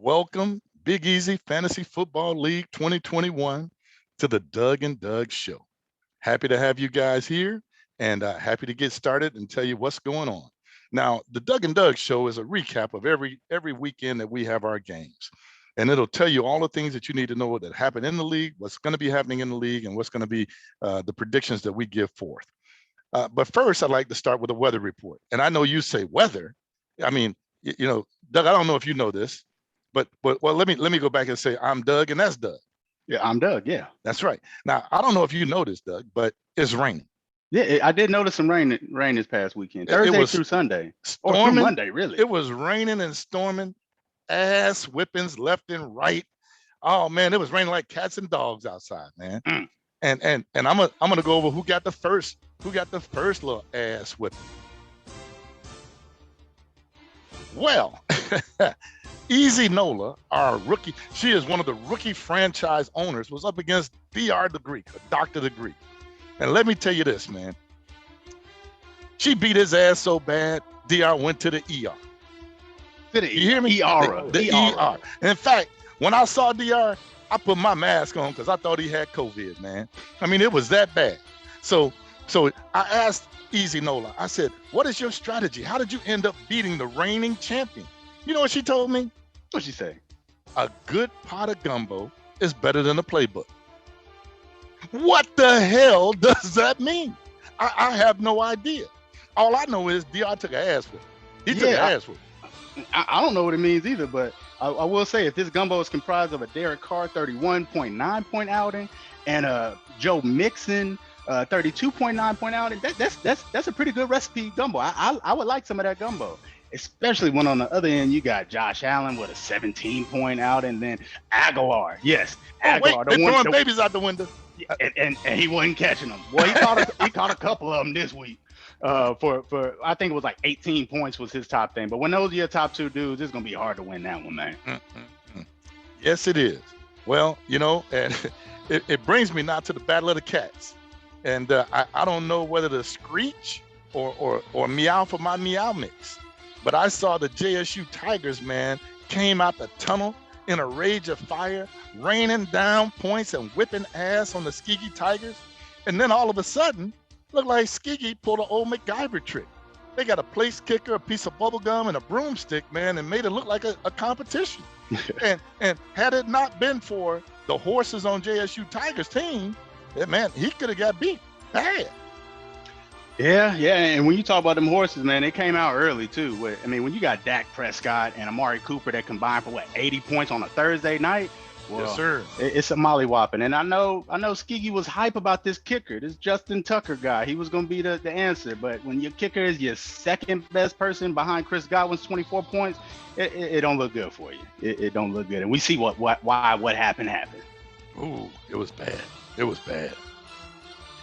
Welcome, Big Easy Fantasy Football League 2021 to the Doug and Doug Show. Happy to have you guys here and happy to get started and tell you what's going on. Now, the Doug and Doug Show is a recap of every weekend that we have our games. And it'll tell you all the things that you need to know that happen in the league, what's going to be happening in the league, and what's going to be the predictions that we give forth. But first, I'd like to start with a weather report. And I know you say weather. I mean, Doug, I don't know if you know this, but let me go back and say I'm Doug and that's Doug. Yeah, I'm Doug. Yeah, that's right. Now, I don't know if you know this, Doug, but it's raining. Yeah, I did notice some rain this past weekend, Thursday through Sunday, storming, or through Monday, really. It was raining and storming, ass whippings left and right. Oh man, it was raining like cats and dogs outside, man. And I'm gonna go over who got the first little ass whipping. Well, Easy Nola, our rookie, she is one of the rookie franchise owners, was up against Dr. the Greek, Dr. the Greek. And let me tell you this, man. She beat his ass so bad, DR went to the ER. To the you hear me? The ER. And in fact, when I saw DR, I put my mask on because I thought he had COVID, man. I mean, it was that bad. So I asked Easy Nola, I said, what is your strategy? How did you end up beating the reigning champion? You know what she told me? What'd she say? A good pot of gumbo is better than a playbook. What the hell does that mean? I have no idea. All I know is DR took an ass whip. He took an ass whip. I don't know what it means either, but I will say if this gumbo is comprised of a Derek Carr 31.9 point outing and a Joe Mixon 32.9 point outing, that's a pretty good recipe gumbo. I would like some of that gumbo. Especially when on the other end you got Josh Allen with a 17-point out, and then Aguilar. Yes, Aguilar. They're throwing babies out the window. And he wasn't catching them. Well, he caught a couple of them this week. For I think it was like 18 points was his top thing. But when those are your top two dudes, it's gonna be hard to win that one, man. Yes, it is. Well, and it brings me now to the Battle of the Cats, and I don't know whether to screech or meow for my meow mix. But I saw the JSU Tigers, man, came out the tunnel in a rage of fire, raining down points and whipping ass on the Skeegee Tigers. And then all of a sudden, looked like Skeegee pulled an old MacGyver trick. They got a place kicker, a piece of bubble gum, and a broomstick, man, and made it look like a competition. and had it not been for the horses on JSU Tigers team, man, he could have got beat bad. Yeah, and when you talk about them horses, man, they came out early too. I mean, when you got Dak Prescott and Amari Cooper that combined for 80 points on a Thursday night, well, yes, sir. It's a mollywhopping. And I know Skeegee was hype about this kicker, this Justin Tucker guy. He was going to be the answer. But when your kicker is your second best person behind Chris Godwin's 24 points, it don't look good for you. It don't look good. And we see what happened. Ooh, it was bad. It was bad.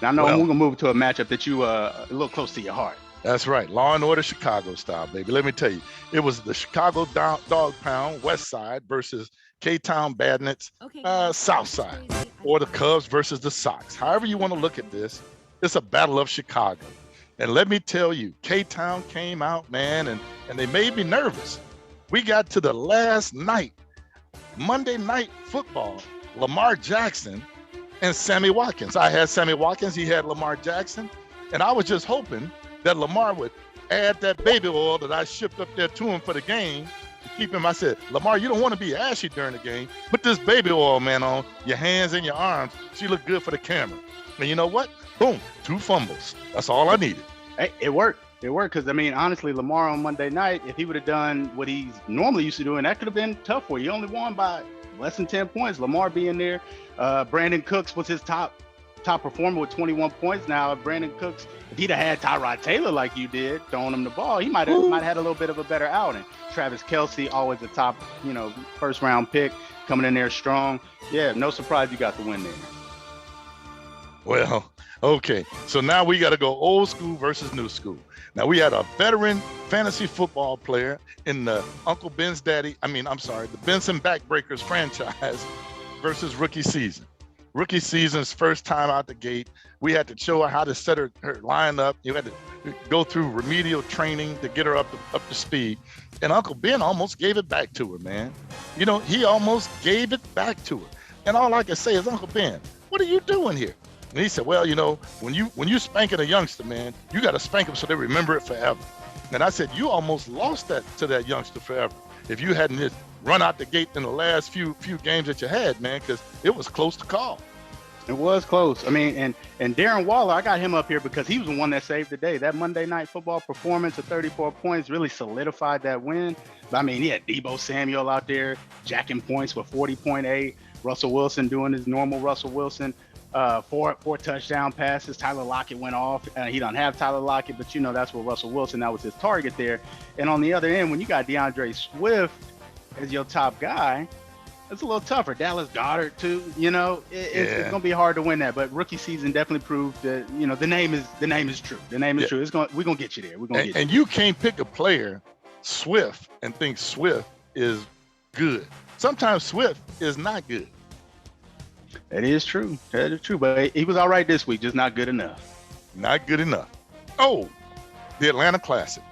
Now, I know we're gonna move to a matchup that you a little close to your heart. That's right, Law and Order Chicago style, baby. Let me tell you, it was the Chicago Dog Pound West Side versus K-Town Badnets South Side, or the Cubs versus the Sox. However you want to look at this, it's a battle of Chicago. And let me tell you, K-Town came out, man, and they made me nervous. We got to the last night, Monday Night Football, Lamar Jackson and Sammy Watkins. I had Sammy Watkins, he had Lamar Jackson, and I was just hoping that Lamar would add that baby oil that I shipped up there to him for the game to keep him. I said, Lamar, you don't want to be ashy during the game. Put this baby oil, man, on your hands and your arms. She look good for the camera. And you know what? Boom, 2 fumbles. That's all I needed. Hey, it worked. It worked because, I mean, honestly, Lamar on Monday night, if he would have done what he's normally used to doing, that could have been tough for you. You only won by less than 10 points. Lamar being there. Brandon Cooks was his top performer with 21 points. Now, Brandon Cooks, if he'd have had Tyrod Taylor like you did, throwing him the ball, he might have had a little bit of a better outing. Travis Kelce, always a top, first round pick, coming in there strong. Yeah, no surprise you got the win there. Well, okay. So now we got to go old school versus new school. Now we had a veteran fantasy football player in the the Benson Backbreakers franchise versus rookie season. Rookie season's first time out the gate. We had to show her how to set her line up. You had to go through remedial training to get her up to speed. And Uncle Ben almost gave it back to her, man. You know, he almost gave it back to her. And all I can say is, Uncle Ben, what are you doing here? And he said, well, you know, when you spanking a youngster, man, you got to spank them so they remember it forever. And I said, you almost lost that to that youngster forever if you hadn't just run out the gate in the last few games that you had, man, because it was close to call. It was close. I mean, and Darren Waller, I got him up here because he was the one that saved the day. That Monday Night Football performance of 34 points really solidified that win. But I mean, he had Deebo Samuel out there jacking points for 40.8. Russell Wilson doing his normal Russell Wilson. Four touchdown passes. Tyler Lockett went off. He don't have Tyler Lockett, but you know that's what Russell Wilson, that was his target there. And on the other end, when you got DeAndre Swift as your top guy, it's a little tougher. Dallas Goedert too. You know, it's gonna be hard to win that. But rookie season definitely proved that, you know, the name is true. The name is true. We're gonna get you there. We're gonna get you. And you can't pick a player, Swift, and think Swift is good. Sometimes Swift is not good. That is true. That is true. But he was all right this week, just not good enough. Not good enough. Oh, the Atlanta Classic.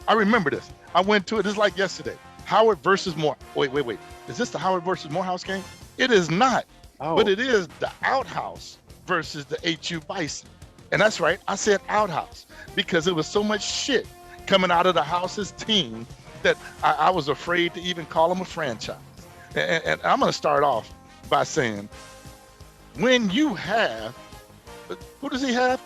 I remember this. I went to it. This is like yesterday. Howard versus Moore. Wait. Is this the Howard versus Morehouse game? It is not. Oh. But it is the Outhouse versus the HU Bison. And that's right. I said Outhouse because it was so much shit coming out of the House's team that I was afraid to even call them a franchise. And I'm going to start off by saying, when you have, who does he have?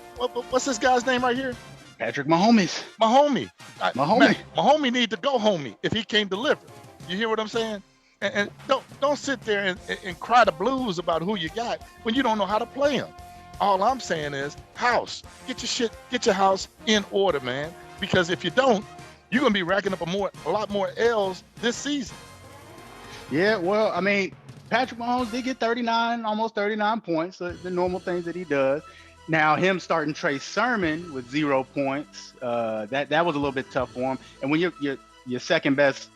What's this guy's name right here? Patrick Mahomes. Mahomie need to go homie if he can't deliver. You hear what I'm saying? And don't sit there and cry the blues about who you got when you don't know how to play him. All I'm saying is, house, get your house in order, man. Because if you don't, you're gonna be racking up a lot more L's this season. Yeah, well, I mean, Patrick Mahomes did get 39, almost 39 points, the normal things that he does. Now, him starting Trey Sermon with 0 points, that was a little bit tough for him. And when your second best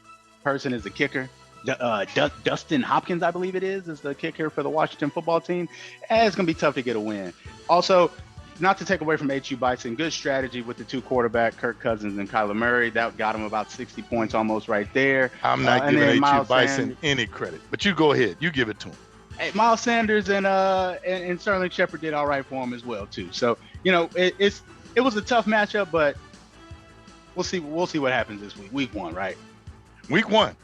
person is the kicker, Dustin Hopkins, I believe it is the kicker for the Washington football team, it's going to be tough to get a win. Also, not to take away from HU Bison, good strategy with the two quarterback, Kirk Cousins and Kyler Murray. That got him about 60 points almost right there. I'm not giving HU Bison any credit, but you go ahead. You give it to him. Hey, Miles Sanders and Sterling Shepard did all right for him as well too. So, you know, it was a tough matchup, but we'll see what happens this week. Week one, right? Week one.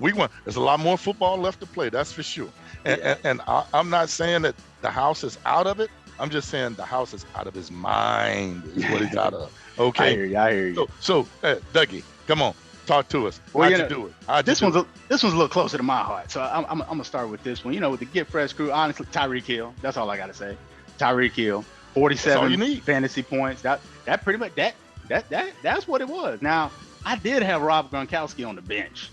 There's a lot more football left to play. That's for sure. And I'm not saying that the house is out of it. I'm just saying the house is out of his mind is what he's out of. Okay. I hear you. So Dougie, come on, talk to us. How'd you do it? This one's a little closer to my heart. So I'm gonna start with this one. You know, with the Get Fresh crew, honestly, Tyreek Hill. That's all I gotta say. Tyreek Hill, 47 fantasy points. That pretty much that's what it was. Now, I did have Rob Gronkowski on the bench,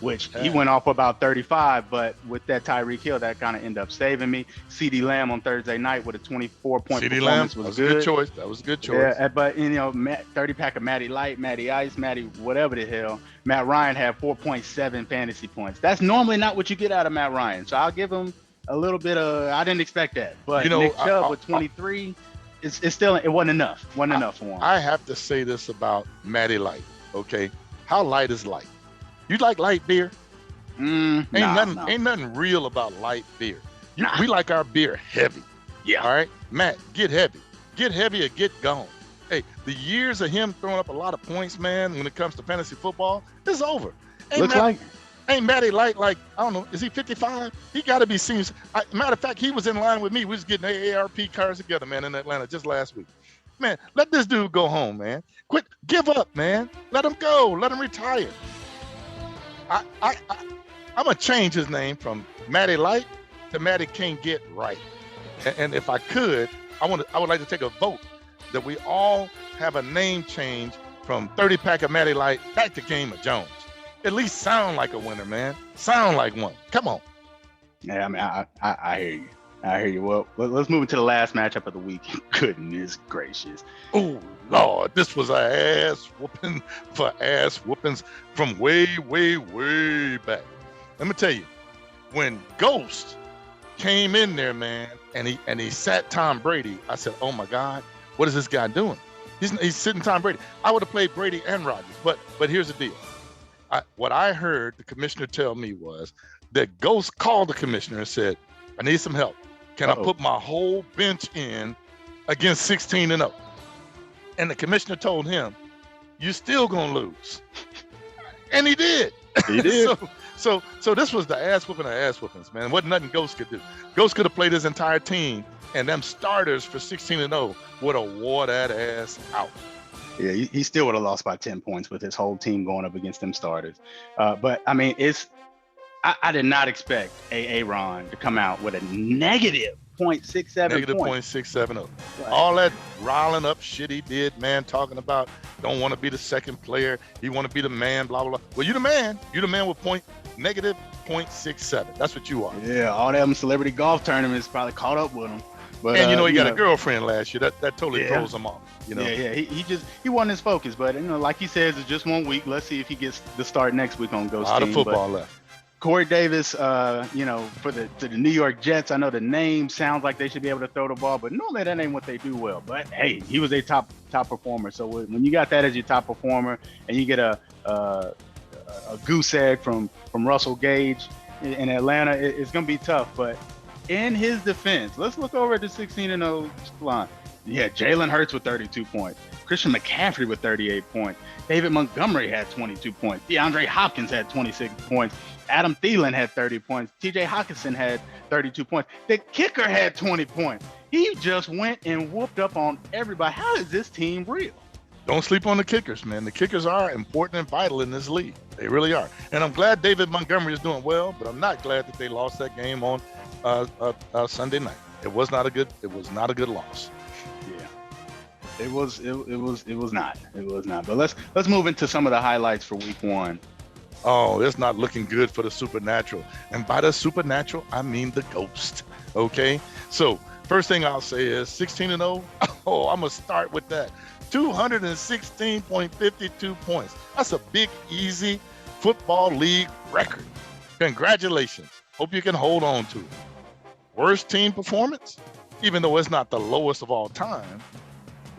which he went off about 35, but with that Tyreek Hill, that kind of ended up saving me. CeeDee Lamb on Thursday night with a 24-point performance was good. Choice. That was a good choice. Yeah, but, you know, 30-pack of Matty Light, Matty Ice, Matty whatever the hell. Matt Ryan had 4.7 fantasy points. That's normally not what you get out of Matt Ryan, so I'll give him a little bit of, I didn't expect that. But, you know, Nick Chubb with 23, it's still, it wasn't enough. Wasn't enough for him. I have to say this about Matty Light, okay? How light is light? You like light beer? Ain't nothing real about light beer. We like our beer heavy. Yeah. All right, Matt, get heavy. Get heavy or get gone. Hey, the years of him throwing up a lot of points, man, when it comes to fantasy football, is over. Ain't Matty Light like, I don't know, is he 55? He got to be senior. Matter of fact, he was in line with me. We was getting AARP cars together, man, in Atlanta just last week. Man, let this dude go home, man. Quit, give up, man. Let him go. Let him retire. I'm gonna change his name from Matty Light to Matty Can't Get Right. And if I could, I would like to take a vote that we all have a name change from 30-pack of Matty Light back to Game of Jones. At least sound like a winner, man. Sound like one. Come on. Yeah, I mean, I hear you. I hear you. Well, let's move into the last matchup of the week. Goodness gracious. Oh, Lord, this was a ass whooping for ass whoopings from way, way, way back. Let me tell you, when Ghost came in there, man, and he sat Tom Brady, I said, oh my God, what is this guy doing? He's sitting Tom Brady. I would have played Brady and Rodgers, but here's the deal. What I heard the commissioner tell me was that Ghost called the commissioner and said, I need some help. Can I put my whole bench in against 16-0? And the commissioner told him, you're still going to lose. And he did. He did. So this was the ass whooping of ass whoopings, man. Wasn't nothing Ghost could do. Ghost could have played his entire team, and them starters for 16-0 would have wore that ass out. Yeah, he still would have lost by 10 points with his whole team going up against them starters. But I mean, I did not expect Aaron to come out with a negative 0.67 Negative points. 0.670. Right. All that riling up shit he did, man, talking about don't want to be the second player. He want to be the man, blah, blah, blah. Well, you the man. You the man with negative 0.67. That's what you are. Yeah, all them celebrity golf tournaments probably caught up with him. But, and he got a girlfriend last year. That totally throws him off. Yeah. He wasn't his focus. But like he says, it's just 1 week. Let's see if he gets the start next week on Ghost A lot team. of football left. Corey Davis, for the New York Jets, I know the name sounds like they should be able to throw the ball, but normally that ain't what they do well. But hey, he was a top performer. So when you got that as your top performer, and you get a goose egg from Russell Gage in Atlanta, it's gonna be tough. But in his defense, let's look over at the 16-0 line. Yeah, Jalen Hurts with 32 points. Christian McCaffrey with 38 points. David Montgomery had 22 points. DeAndre Hopkins had 26 points. Adam Thielen had 30 points. TJ Hawkinson had 32 points. The kicker had 20 points. He just went and whooped up on everybody. How is this team real? Don't sleep on the kickers, man. The kickers are important and vital in this league. They really are. And I'm glad David Montgomery is doing well, but I'm not glad that they lost that game on Sunday night. It was not a good loss. Yeah, it was not. But let's move into some of the highlights for week 1. Oh, it's not looking good for the supernatural. And by the supernatural, I mean the ghost. Okay? So first thing I'll say is 16-0. Oh, I'm going to start with that. 216.52 points. That's a big, easy football league record. Congratulations. Hope you can hold on to it. Worst team performance, even though it's not the lowest of all time,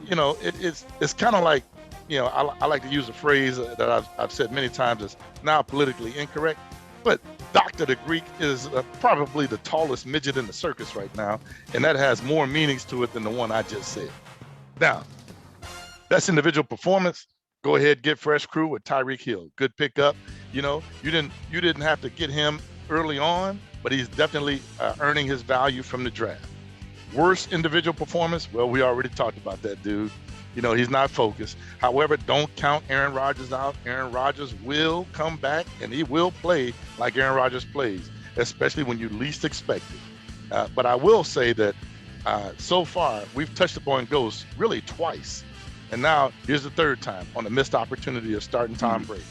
it's kind of like, I like to use a phrase that I've said many times is now politically incorrect, but Dr. the Greek is probably the tallest midget in the circus right now, and that has more meanings to it than the one I just said. Now, that's individual performance. Go ahead, get Fresh Crew with Tyreek Hill. Good pickup. You didn't have to get him early on, but he's definitely earning his value from the draft. Worst individual performance? Well, we already talked about that, dude. He's not focused. However, don't count Aaron Rodgers out. Aaron Rodgers will come back, and he will play like Aaron Rodgers plays, especially when you least expect it. But I will say that so far, we've touched upon Ghost really twice. And now here's the third time on the missed opportunity of starting Tom Brady.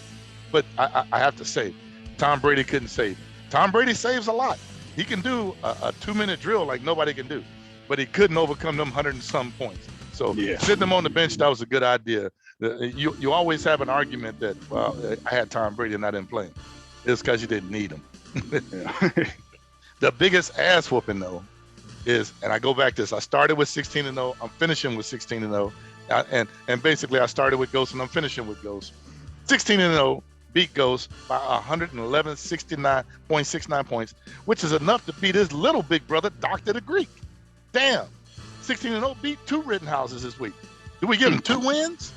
But I have to say, Tom Brady couldn't save. Tom Brady saves a lot. He can do a 2-minute drill like nobody can do, but he couldn't overcome them 100 and some points. So sitting him on the bench, that was a good idea. You always have an argument that, well, I had Tom Brady and I didn't play him. It's because you didn't need him. The biggest ass whooping, though, is, and I go back to this, I started with 16-0. I'm finishing with 16-0. And basically, I started with Ghost and I'm finishing with Ghost. 16-0 beat Ghost by 111.69 points, which is enough to beat his little big brother, Dr. the Greek. Damn. 16-0 beat 2 Rittenhouses this week. Do we give him 2 wins?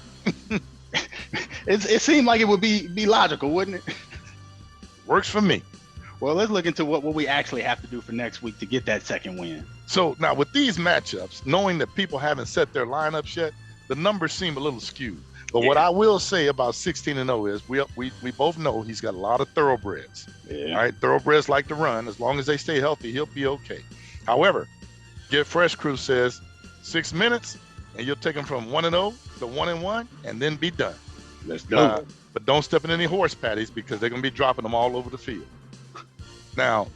It seemed like it would be logical, wouldn't it? Works for me. Well, let's look into what we actually have to do for next week to get that second win. So now with these matchups, knowing that people haven't set their lineups yet, the numbers seem a little skewed. But what I will say about 16-0 is we both know he's got a lot of thoroughbreds. Yeah. All right, thoroughbreds like to run. As long as they stay healthy, he'll be okay. However, Get Fresh Crew says 6 minutes, and you'll take them from 1-0 to 1-1, and then be done. Let's go. But don't step in any horse patties because they're going to be dropping them all over the field. Now,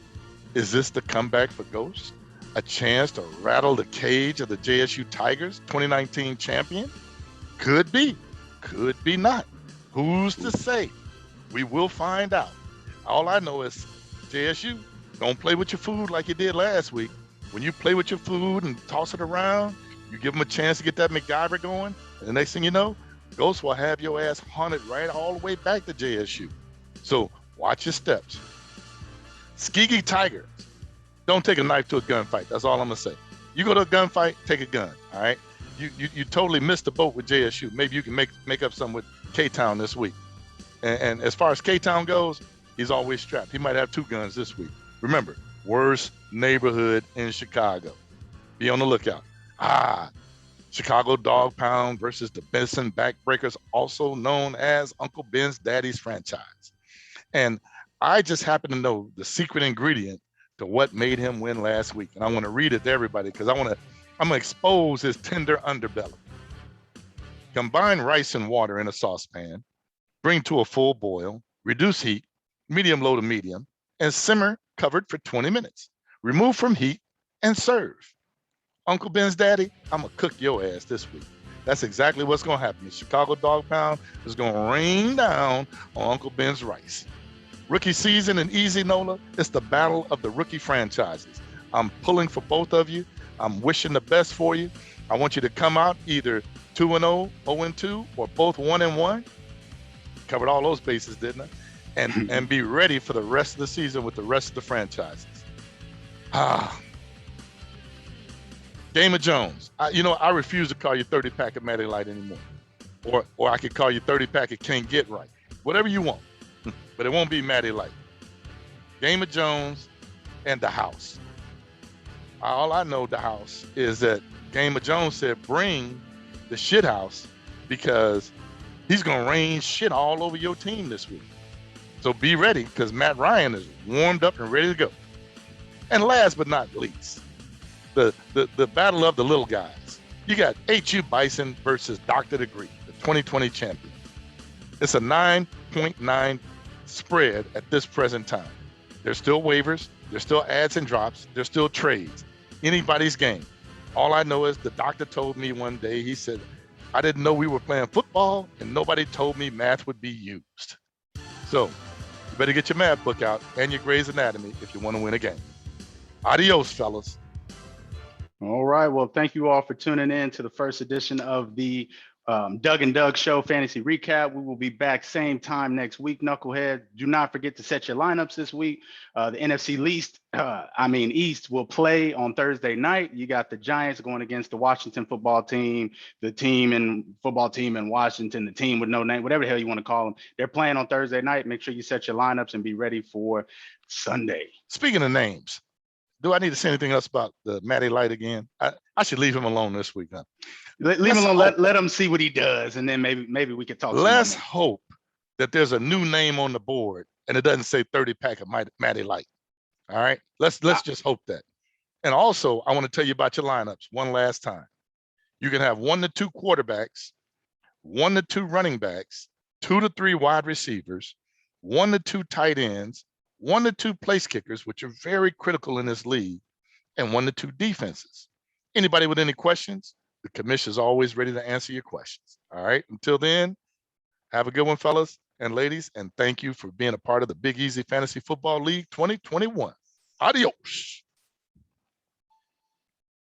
is this the comeback for Ghost? A chance to rattle the cage of the JSU Tigers, 2019 champion? Could be. Could be not. Who's to say? We will find out. All I know is JSU, don't play with your food like you did last week. When you play with your food and toss it around, You give them a chance to get that MacGyver going, and the next thing you know, Ghost will have your ass haunted right all the way back to JSU. So watch your steps. Skeegee Tigers. Don't take a knife to a gunfight. That's all I'm gonna say. You go to a gunfight, take a gun. All right. You totally missed the boat with JSU. Maybe you can make up some with K-Town this week. And as far as K-Town goes, he's always strapped. He might have 2 guns this week. Remember, worst neighborhood in Chicago. Be on the lookout. Chicago Dog Pound versus the Benson Backbreakers, also known as Uncle Ben's Daddy's franchise. And I just happen to know the secret ingredient to what made him win last week. And I want to read it to everybody because I'm gonna expose his tender underbelly. Combine rice and water in a saucepan, bring to a full boil, reduce heat, medium low to medium, and simmer covered for 20 minutes. Remove from heat and serve. Uncle Ben's Daddy, I'm gonna cook your ass this week. That's exactly what's gonna happen. The Chicago Dog Pound is gonna rain down on Uncle Ben's rice. Rookie season and Easy Nola, it's the battle of the rookie franchises. I'm pulling for both of you. I'm wishing the best for you. I want you to come out either 2-0, 0-2, or both 1-1. Covered all those bases, didn't I? And be ready for the rest of the season with the rest of the franchises. Game of Jones. I refuse to call you 30-pack of Matty Light anymore. Or I could call you 30-pack of Can't Get Right. Whatever you want. But it won't be Matty Light. Game of Jones and the house. All I know the house is that Game of Jones said bring the shit house because he's gonna rain shit all over your team this week. So be ready because Matt Ryan is warmed up and ready to go. And last but not least, the battle of the little guys. You got HU Bison versus Dr. Degree, the 2020 champion. It's a 9.9 spread at this present time. There's still waivers, there's still ads and drops, there's still trades. Anybody's game. All I know is the doctor told me one day, he said, I didn't know we were playing football and nobody told me math would be used. So you better get your math book out and your Grey's Anatomy if you want to win a game. Adios, fellas. All right. Well, thank you all for tuning in to the first edition of the Doug and Doug Show Fantasy Recap. We will be back same time next week, Knucklehead. Do not forget to set your lineups this week. The NFC East will play on Thursday night. You got the Giants going against the Washington football team, football team in Washington, the team with no name, whatever the hell you want to call them. They're playing on Thursday night. Make sure you set your lineups and be ready for Sunday. Speaking of names, do I need to say anything else about the Matty Light again? I should leave him alone this week. Huh? Leave him alone. Let him see what he does, and then maybe we could talk. Let's hope that there's a new name on the board and it doesn't say 30-pack of Matty Light. All right, let's just hope that. And also, I want to tell you about your lineups one last time. You can have 1 to 2 quarterbacks, 1 to 2 running backs, 2 to 3 wide receivers, 1 to 2 tight ends, 1 to 2 place kickers, which are very critical in this league, and 1 to 2 defenses. Anybody with any questions? The commission is always ready to answer your questions. All right. Until then, have a good one, fellas and ladies. And thank you for being a part of the Big Easy Fantasy Football League 2021. Adios.